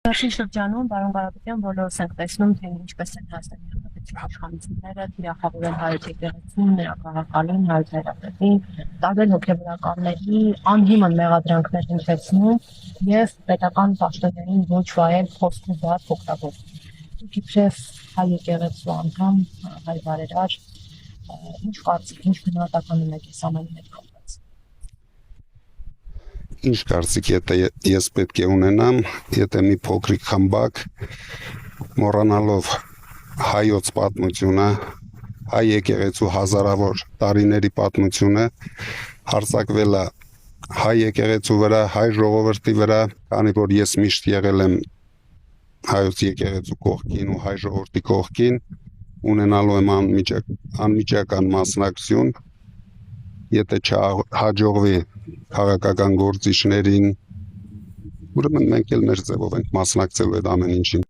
Վերջին շրջանում պարոն Կարապետյան բոլորս ենք տեսնում, թե ինչպես են Հայաստանի Հանրապետության իշխանությունները թիրախավորել հայոց եկեղեցին, նրա քաղաքալին, հայոց հայրապետին, տարբեր հոգևորականների անհիմն մեղադրանքներ հնչեցնում եւ պետական պաշտոններին ոչ վայել խոսքու բառ օգտագործում։ Դուք իբրև հայ եկեղեցու անդամ, հայ բարերար, ինչ կարծիք, ինչ գնահատական ունեք այս ամենի հետ կապված։ Ինչ կարծիք ես պետք է ունենամ, եթե մի փոքրիկ խմբակ մոռանալով հայոց պատմությունը, հայ եկեղեցու հազարավոր տարիների պատմությունը հարձակվել է հայ եկեղեցու վրա, հայ ժողովրդի վրա, քանի որ ես միշտ եղել եմ հայոց եկեղեցու կողքին ու հայ ժողովրդի կողքին, ունենալու եմ անմիջական մասնակցություն, եթե չհաջողվի քաղաքական գործիչներին, ուրեմն մենք էլ մեր ձևով ենք մասնակցելու այդ ամեն ինչին։